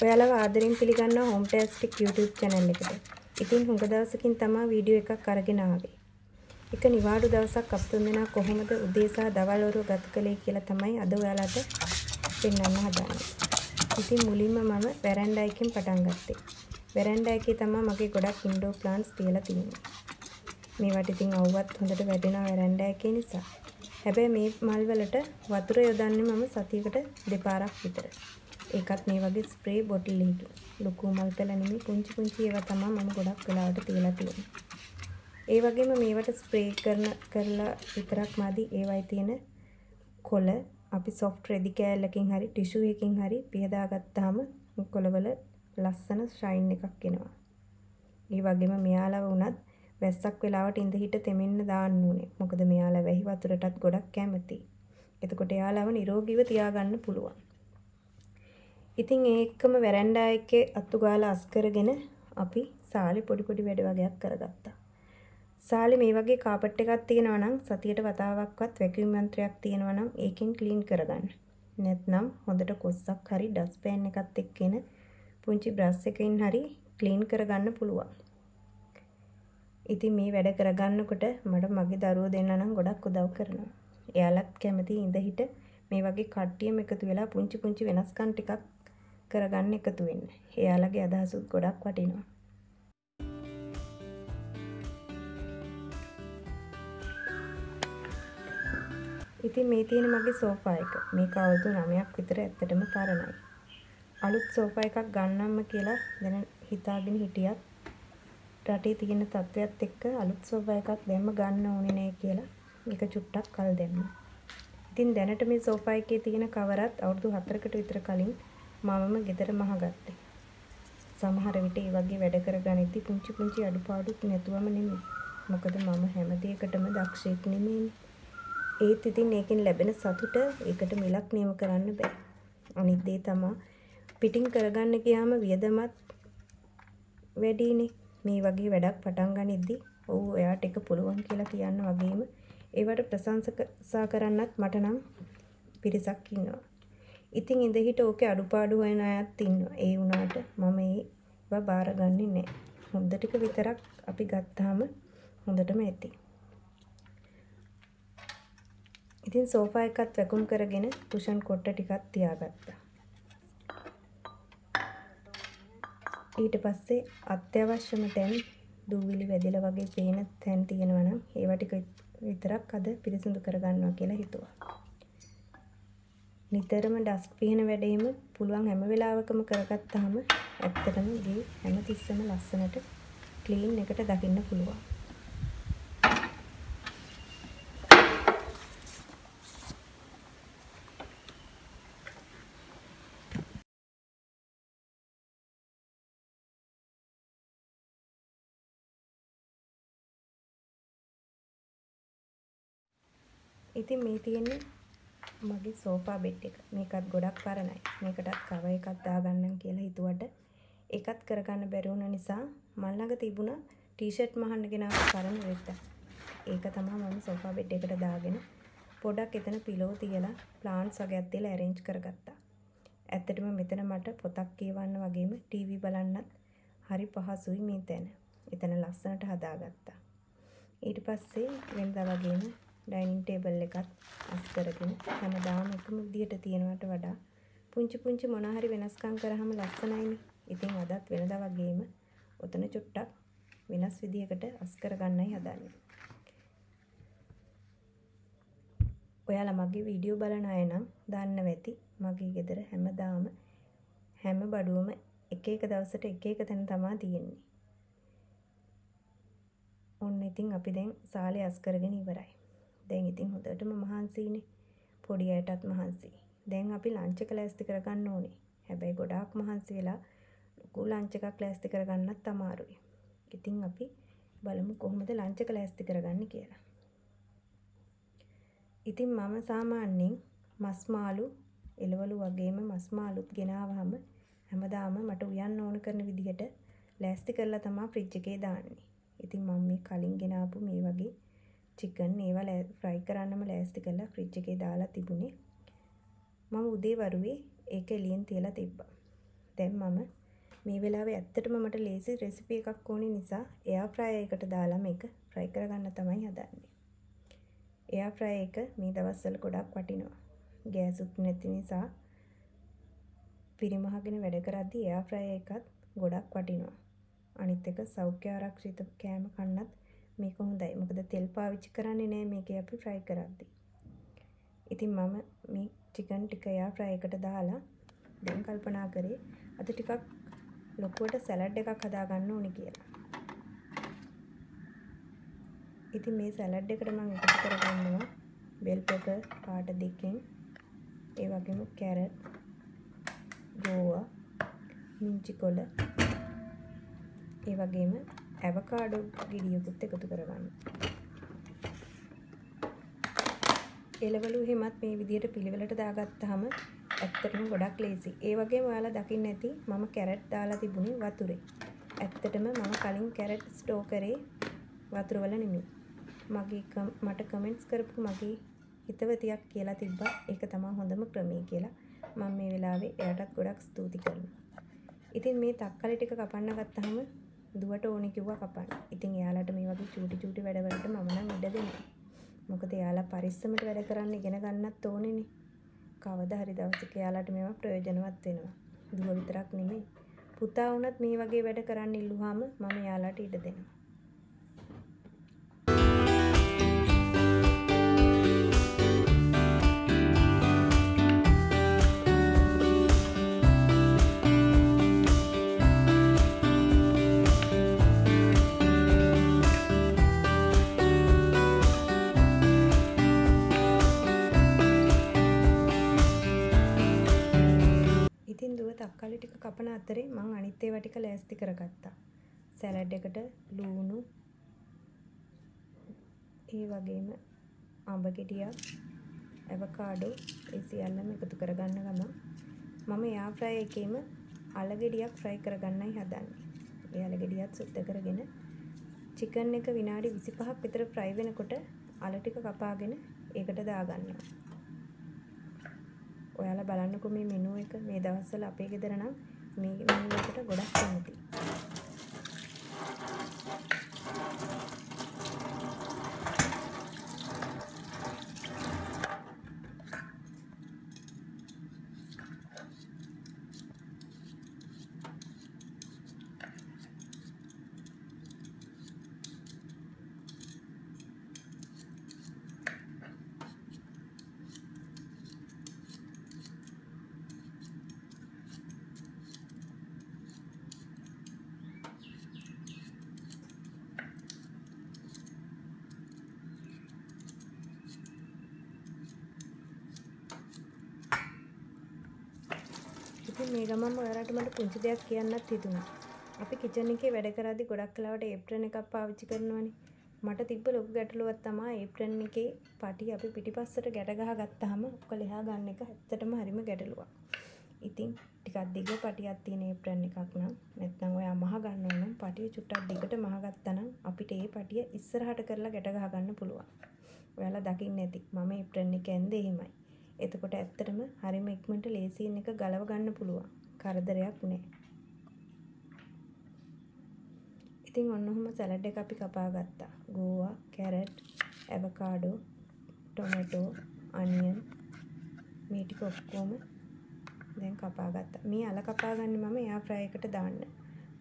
ඔයාලව ආදරෙන් පිළිගන්නවා home ටැස්ටික් YouTube channel එකට. ඉතින් හුඟ දවසකින් තමයි වීඩියෝ එකක් අරගෙන ආවේ. එක නිවාඩු දවසක් අප තුන්දෙනා කොහොමද උදේ සහ දවල් වරුව ගත කළේ කියලා තමයි අද ඔයාලට පෙන්වන්න හදන්නේ. ඉතින් මුලින්ම මම වෙරැන්ඩා එකෙන් පටන් ගත්තේ. වෙරැන්ඩා එකේ තමයි මගේ ගොඩක් ඉන්ඩෝර් ප්ලාන්ට්ස් තියලා තියෙන්නේ. මේවට ඉතින් අවුවත් හොඳට වැටෙනවා වෙරැන්ඩා එකේ නිසා. හැබැයි මේ මල් වලට වතුර යොදන්නේ මම සතියකට දෙපාරක් විතර. ඒකත් මේ වගේ ස්ප්‍රේ බොටල් එකකින්. ලොකු මල් පැල නෙමෙයි පුංචි පුංචි ඒවා තමයි මම ගොඩක් වෙලාවට තියලා තියෙන්නේ. ඒ වගේම මේවට ස්ප්‍රේ කරලා විතරක් මදි. ඒවයි තියෙන කොළ අපි සොෆ්ට් රෙදි කෑල්ලකින් හරි ටිෂු එකකින් හරි පියදාගත්තාම කොළවල ලස්සන ෂයින් එකක් එනවා. ඒ වගේම මෙයාලව වුණත් වැස්සක් වෙලාවට ඉඳ හිට තෙමෙන්න දාන්න ඕනේ. මොකද මෙයාලා වැහි වතුරටත් ගොඩක් කැමතියි. එතකොට එයාලව නිරෝගීව තියාගන්න පුළුවන්. ඉතින් ඒකම වෙරැන්ඩා එකේ අතු ගාලා අස් කරගෙන අපි සාලේ පොඩි පොඩි වැඩ වගේක් කරගත්තා. සාලේ මේ වගේ කාපට් එකක් තියෙනවා නම් සතියට වතාවක්වත් වැකියුම් යන්ත්‍රයක් තියෙනවා නම් ඒකෙන් ක්ලීන් කරගන්න. නැත්නම් හොඳට කොස්සක් හරි ඩස්ට්පෑන් එකත් එක්කගෙන පුංචි බ්‍රෂ් එකකින් හරි ක්ලීන් කරගන්න පුළුවන්. ඉතින් මේ වැඩ කරගන්නකොට මට මගේ දරුවෝ දෙන්නා නම් ගොඩක් උදව් කරනවා. එයාලත් කැමති ඉඳ හිට මේ වගේ කට්ටියම එකතු වෙලා පුංචි පුංචි වෙනස්කම් ටිකක් කරගන්න එකතු වෙන්න. එයාලගේ අදහසුත් ගොඩක් වටිනවා. ඉතින් මේ තියෙන මගේ සෝෆා එක. මේක අවුරුදු 9ක් විතර ඇත්තටම පරණයි. අලුත් සෝෆා එකක් ගන්නම්ම කියලා දැන් හිතාගෙන හිටියත් රටේ තියෙන තත්ත්වයක් එක්ක අලුත් සෝෆා එකක් දැම්ම ගන්න ඕනේ නෑ කියලා මේක චුට්ටක් කල් දැම්මා. ඉතින් දැනට මේ සෝෆා එකේ තියෙන කවරත් අවුරුදු 4කට විතර කලින් මමම ගෙදර මහගත්තේ. සමහර විට ඒ වගේ වැඩ කරගනිද්දි පුංචි පුංචි අඩුපාඩුත් නැතුවම නෙමෙයි. මොකද මම හැම දෙයකටම දක්ෂයෙක් නෙමෙයිනේ. ඒත් ඉතින් ඒකෙන් ලැබෙන සතුට ඒකට මිලක් නියම කරන්න බෑ. අනිත් දේ තමයි පිටින් කරගන්න ගියාම වියදමත් වැඩිනේ. මේ වගේ වැඩක් පටන් ගනිද්දි ඔව් එයාට ඒක පුළුවන් කියලා කියන්න වගේම ඒවට ප්‍රශංසා කරන්නත් මට නම් පිරිසක් ඉන්නවා. ඉතින් ඉඳ හිට ඕකේ අඩුපාඩු හොයන අයත් ඉන්නවා. ඒ වුණාට මම ඒවා බාරගන්නේ නැහැ. හොඳ ටික විතරක් අපි ගත්තාම හොඳටම ඇති. ඉතින් සෝෆා එකත් වැකුම් කරගෙන කුෂන් කොට්ට ටිකක් තියාගත්තා. ඊට පස්සේ අත්‍යවශ්‍යම තැන් දූවිලි වැදිලා වගේ පේන තැන් තියෙනවා නම් ඒවා ටික විතරක් අද පිරිසිදු කරගන්නවා කියලා හිතුවා. නිතරම ඩස්ට් පිහන වැඩේම පුළුවන් හැම වෙලාවකම කරගත්තාම ඇත්තටම ගේ හැම තිස්සෙම ලස්සනට ක්ලීන් එකට දකින්න පුළුවන්. ඉතින් මේ තියෙන්නේ මගේ සෝෆා බෙඩ් එක. මේකත් ගොඩක් පරණයි. මේකටත් කවර් එකක් දාගන්නම් කියලා හිතුවට ඒකත් කරගන්න බැරි වුණ නිසා මල් ළඟ තිබුණ ටී-ෂර්ට් මහන්න ගෙනාව පරණ රෙද්දක්. ඒක තමයි මම සෝෆා බෙඩ් එකට දාගෙන පොඩක් එතන පිලෝ තියලා ප්ලාන්ට්ස් වගේක් තියලා ඇරේන්ජ් කරගත්තා. ඇත්තටම මෙතන මට පොතක් කියවන්න වගේම ටීවී බලන්නත් හරි පහසුයි මේ තැන. එතන ලස්සනට හදාගත්තා. ඊට පස්සේ වෙනදා වගේම ඩයිනින් ටේබල් එකත් අස් කරගෙන හැමදාම එකම විදියට තියෙනවට වඩා පුංචි පුංචි මොන හරි වෙනස්කම් කරාම ලස්සනයිනේ. ඉතින් අදත් වෙනදා වගේම ඔතන චුට්ටක් වෙනස් විදියකට අස් කරගන්නයි හදන්නේ. ඔයාලා මගේ වීඩියෝ බලන අය නම් දන්නව ඇති මගේ ගෙදර හැමදාම හැම බඩුවම එක එක දවසට එක එක තැන තමයි තියෙන්නේ. ඔන්න ඉතින් අපි දැන් සාලේ අස් කරගෙන ඉවරයි. දැන් ඉතින් හොඳටම මහන්සියිනේ. පොඩි අයටත් මහන්සි. දැන් අපි ලන්ච් එක ලෑස්ති කරගන්න ඕනේ. හැබැයි ගොඩාක් මහන්සි වෙලා ලොකු ලන්ච් එකක් ලෑස්ති කරගන්නත් අමාරුයි. ඉතින් අපි බලමු කොහොමද ලන්ච් එක ලෑස්ති කරගන්නේ කියලා. ඉතින් මම සාමාන්‍යයෙන් මස් මාළු, එළවලු වගේම මස් මාළුත් ගෙනාවහම හැමදාම මට උයන්න ඕන කරන විදිහට ලෑස්ති කරලා තමයි ෆ්‍රිජ් එකේ දාන්නේ. ඉතින් මම මේ කලින් ගෙනාපු මේ වගේ චිකන් ඒවා ෆ්‍රයි කරන්නම ලෑස්ති කරලා ෆ්‍රිජ් එකේ දාලා තිබුණේ. මම උදේ වරුවේ ඒක එළියෙන් තියලා තිබ්බා. දැන් මම මේ වෙලාවේ ඇත්තටම මට ලේසි රෙසිපි එකක් ඕනි නිසා එයා ෆ්‍රයර් එකට දාලා මේක ෆ්‍රයි කරගන්න තමයි හදන්නේ. එයා ෆ්‍රයර් එක මේ දවස්වල ගොඩක් වටිනවා. ගෑසුත් නැති නිසා පිරිමහගෙන වැඩ කරද්දී එයා ෆ්‍රයර් එකත් ගොඩක් වටිනවා. අනිත් එක සෞඛ්‍ය ආරක්ෂිත කෑම කන්නත් මේක හොඳයි. මොකද තෙල් පාවිච්චි කරන්නේ නැහැ මේකේ අපි ෆ්‍රයි කරද්දී. ඉතින් මම මේ චිකන් ටික එයා ෆ්‍රයි එකට දාලා දැන් කල්පනා කරේ අද ටිකක් ලොකුවට සලාඩ් එකක් හදාගන්න ඕනේ කියලා. ඉතින් මේ සලාඩ් එකට මම එකතු කරගන්නවා බෙල් පෙපර් පාට දෙකෙන්, ඒ වගේම කැරට්, ගෝවා, මිංචි කොළ, ඒ වගේම ඇවකාඩෝ ගෙඩියකුත් එකතු කරගන්න. එළවලු එහෙමත් මේ විදිහට පිළිවෙලට දාගත්තාම ඇත්තටම ගොඩක් ලේසි. ඒ වගේම ඔයාලා දකින්න ඇති මම කැරට් දාලා තිබුණේ වතුරේ. ඇත්තටම මම කලින් කැරට් ස්ටෝ කරේ වතුර වල නෙමෙයි. මට කමෙන්ට්ස් කරපු මගේ හිතවතියක් කියලා තිබ්බා ඒක තමයි හොඳම ක්‍රමය කියලා. මම මේ වෙලාවේ එයාටත් ගොඩක් ස්තුති කරනවා. ඉතින් මේ තක්කාලි ටික කපන්න ගත්තාම දුවට ඕනි කිව්වා කපන්න. ඉතින් එයාලට මේ වගේ චූටි වැඩවලට මම නම් ඉඩ දෙනවා. මොකද එයාලා පරිස්සමට වැඩ කරන්න ඉගෙන ගන්නත් ඕනේනේ. කවදා හරි දවසක එයාලට මේවා ප්‍රයෝජනවත් වෙනවා. දුව විතරක් නෙමෙයි. පුතා වුණත් මේ වගේ වැඩ කරන්න ඉල්ලුවාම මම එයාලට ඉඩ දෙනවා. ඉතින් දුව තක්කාලි ටික කපන අතරේ මම අනිත් ඒවා ටික ලෑස්ති කරගත්තා. සලාඩ් එකට ලූණු, ඒ වගේම අඹ ගෙඩියක්, ඇවකාඩෝ ඒ සියල්ලම එකතු කරගන්න ගමන් මම එයා ෆ්‍රයි එකේම අල ගෙඩියක් ෆ්‍රයි කරගන්නයි හදන්නේ. ඒ අල ගෙඩියත් සුද්ධ කරගෙන චිකන් එක විනාඩි 25ක් විතර ෆ්‍රයි වෙනකොට අල ටික කපාගෙන ඒකට දාගන්නවා. ඔයාලා බලන්නකෝ මේ මෙනු එක මේ දවස්වල අපේ ගෙදර නම් මේ මෙනු එකට ගොඩක් කැමතියි. ඉතින් මේ ගමන්ම ඔයාලට මට පුංචි දෙයක් කියන්නත් හිතුණා. අපි කිචන් එකේ වැඩ කරද්දී ගොඩක් කලාවට ඒප්‍රන් එකක් පාවිච්චි කරනවානේ. මට තිබ්බ ලොකු ගැටලුවක් තමයි ඒප්‍රන් එකේ පටි අපි පිටිපස්සට ගැට ගහගත්තාම ඔක ලෙහා ගන්න එක ඇත්තටම හරිම ගැටලුවක්. ඉතින් ටිකක් දිග පටියක් තියෙන ඒප්‍රන් එකක් නම් නැත්නම් ඔයා මහ ගන්නවා නම් පටිය චුට්ටක් දිගට මහ ගත්තා නම් අපිට ඒ පටිය ඉස්සරහට කරලා ගැට ගහ ගන්න පුළුවන්. ඔයාලා දකින්න ඇති මම ඒප්‍රන් එක ඇඳේ එහෙමයි. එතකොට ඇත්තටම හරිම ඉක්මනට ලේසියෙන් එක ගලව ගන්න පුළුවන්. කරදරයක් නෑ. ඉතින් ඔන්න ඔහොම සලාඩ් එක අපි කපා ගත්තා. ගෝවා, කැරට්, ඇවකාඩෝ, ටොමැටෝ, අනියන් මේ ටික ඔක්කොම දැන් කපා ගත්තා. මේ අල කපා ගන්න මම එයා ෆ්‍රයි එකට දාන්න.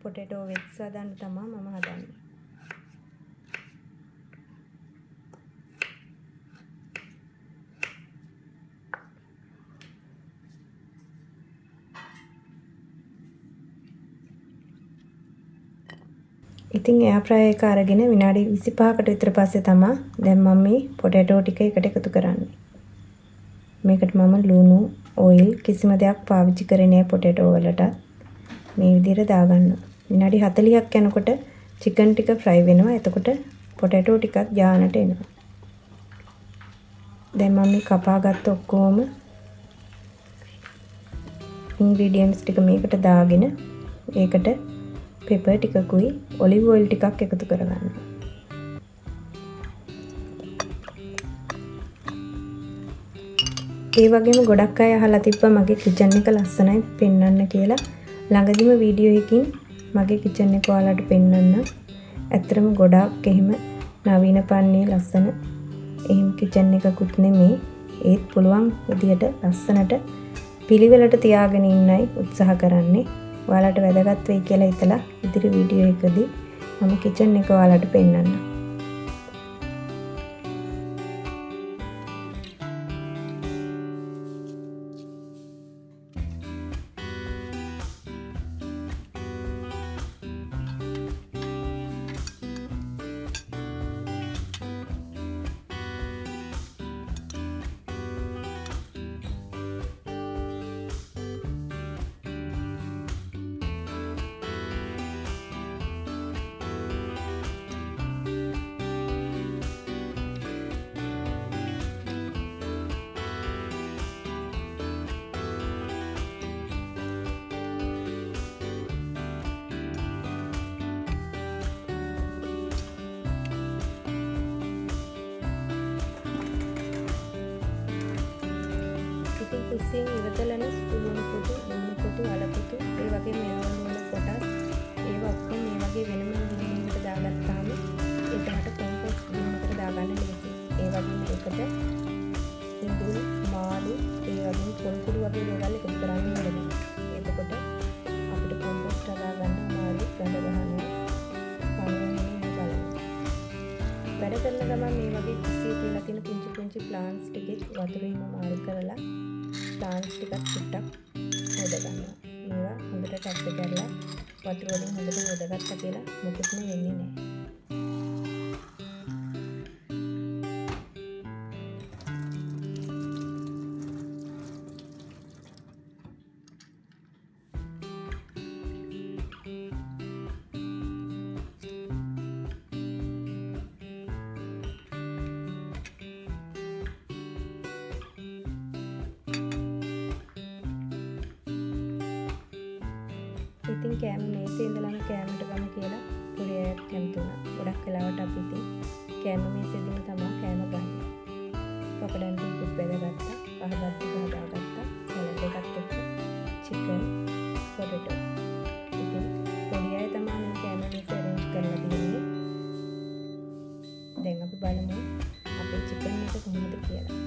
පොටේටෝ වෙට්ස් හදන්න තමයි මම හදන්නේ. ඉතින් එයා ෆ්‍රයි එක අරගෙන විනාඩි 25කට විතර පස්සේ තමයි දැන් මම මේ පොටේටෝ ටික එකට එකතු කරන්නේ. මේකට මම ලුණු, ඔයිල් කිසිම දෙයක් පාවිච්චි කරේ නෑ පොටේටෝ වලට. මේ විදිහට දාගන්නවා. විනාඩි 40ක් යනකොට චිකන් ටික ෆ්‍රයි වෙනවා. එතකොට පොටේටෝ ටිකක් ජානට එනවා. දැන් මම මේ කපාගත්ත ඔක්කොම ඉන්ග්‍රීඩියන්ට්ස් ටික මේකට දාගෙන ඒකට පෙපර් ටිකකුයි ඔලිව් ඔයිල් ටිකක් එකතු කරගන්න. ඒ වගේම ගොඩක් අය අහලා තිබ්බා මගේ කිචන් එක ලස්සනයි පෙන්වන්න කියලා. ළඟදිම වීඩියෝ එකකින් මගේ කිචන් එක ඔයාලට පෙන්වන්න. ඇත්තටම ගොඩාක් එහෙම නවීන පන්නේ ලස්සන එහෙම කිචන් එකකුත් නෙමෙයි. ඒත් පුළුවන් විදියට ලස්සනට පිළිවෙලට තියාගෙන ඉන්නයි උත්සාහ කරන්නේ. ඔයාලට වැදගත් වෙයි කියලා හිතලා ඉදිරි වීඩියෝ එකදී මම කිචන් එක ඔයාලට පෙන්වන්නම්. කුස්සියෙන් ඉවතලන ස්පූන් පුතු, ලුණු පුතු, අල පුතු, ඒ වගේ මෙලවල් වල කොටස් ඒවා ඔක්කොම මේ වගේ වෙනම බිම්මකට දාගත්තාම ඒකට කොම්පෝස්ට් බිම්මකට දාගන්න ලේසියි. ඒ වගේම එකට ඉඳුල්, මාළු, ඒ වගේම පොල් කුඩු වගේ දේවල් එකතු කරන්න ඕනේ. එතකොට අපිට කොම්පෝස්ට් හදාගන්න අමාරු ගඳ ගහනවා. කණුවෙන්නේ බලන්න. වැඩ කරන ගමන් මේ වගේ කුස්සියේ තියලා තියෙන පුංචි ප්ලාන්ට්ස් ටිකෙත් වතුරින්ම මාරු කරලා ප්ලාන්ට්ස් ටිකක් චුට්ටක් හොද ගන්නවා. මේවා හොඳට ටැප් කරලා වතුර වලින් හොඳට හොදගත්තා කියලා මොකුත්ම වෙන්නේ නැහැ. ඉතින් කෑම මේසේ ඉඳලාම කෑමට ගමු කියලා පොඩි අයත් කැමති වුණා. ගොඩක් වෙලාවට අපි ඉතින් කෑම මේසෙදීම තමයි කෑම ගන්න. පපඩම් ටිකක් බෙදගත්තා, කහබත් ටික හදාගත්තා, සලාඩ් එකත් එක්ක චිකන්, පොටේටෝ. ඉතින් පොඩි අය තමයි මේ කෑම මේස arrange කරලා තියෙන්නේ. දැන් අපි බලමු අපේ චිකන් එක කොහොමද කියලා.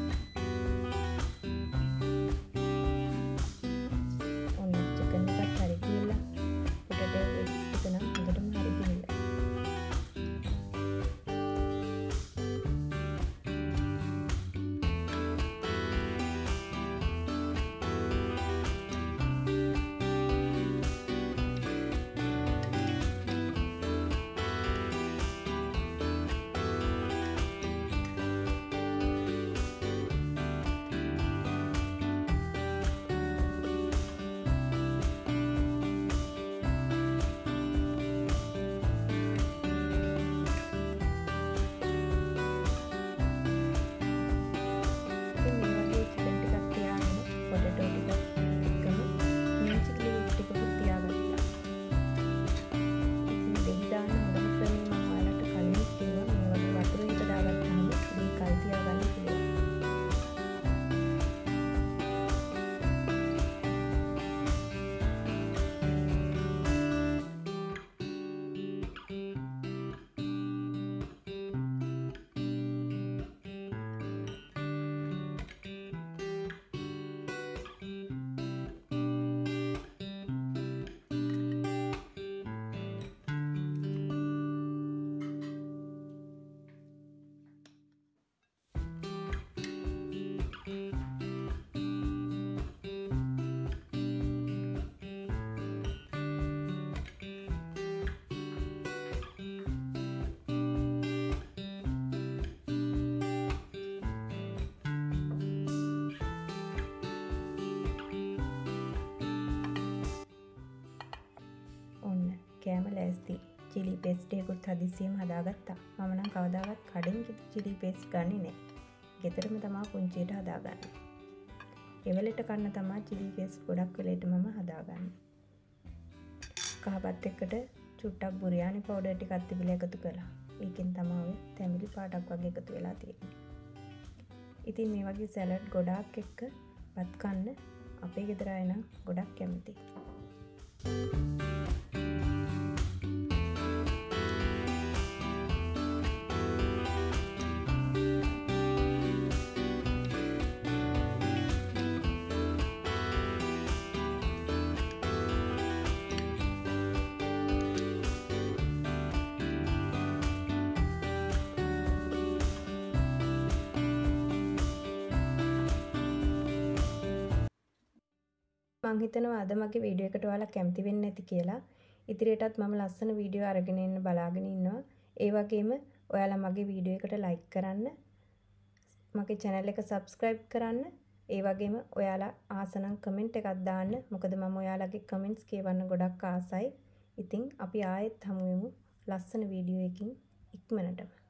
කෑම ලෑස්ති. චිලි පේස්ට් එකකුත් හදිස්සියෙම හදාගත්තා. මම නම් කවදාවත් කඩෙන් චිලි පේස්ට් ගන්නේ නැහැ. ගෙදරම තමයි පුංචියට හදාගන්නේ. එවලට කන්න තමයි චිලි පේස්ට් ගොඩක් වෙලෙට මම හදාගන්නේ. කහපත් එක්කට චුට්ටක් බුරියානි පවුඩර් ටිකක් තිබිලා එකතු කළා. ඒකෙන් තමයි ඔය තැඹිලි පාටක් වගේ එකතු වෙලා තියෙන්නේ. ඉතින් මේ වගේ සැලඩ් ගොඩාක් එක්ක වත් කන්න අපේ ගෙදර අය නම් ගොඩක් කැමතියි. මං හිතනවා අද මගේ වීඩියෝ එකට ඔයාලා කැමති වෙන්නේ නැති කියලා. ඉදිරියටත් මම ලස්සන වීඩියෝ අරගෙන එන්න බලාගෙන ඉන්නවා. ඒ වගේම ඔයාලා මගේ වීඩියෝ එකට ලයික් කරන්න, මගේ channel එක subscribe කරන්න, ඒ වගේම ඔයාලා ආසනම් කමෙන්ට් එකක් දාන්න. මොකද මම ඔයාලගේ කමෙන්ට්ස් කියවන්න ගොඩක් ආසයි. ඉතින් අපි ආයෙත් හමු වෙමු ලස්සන වීඩියෝ එකකින් ඉක්මනටම.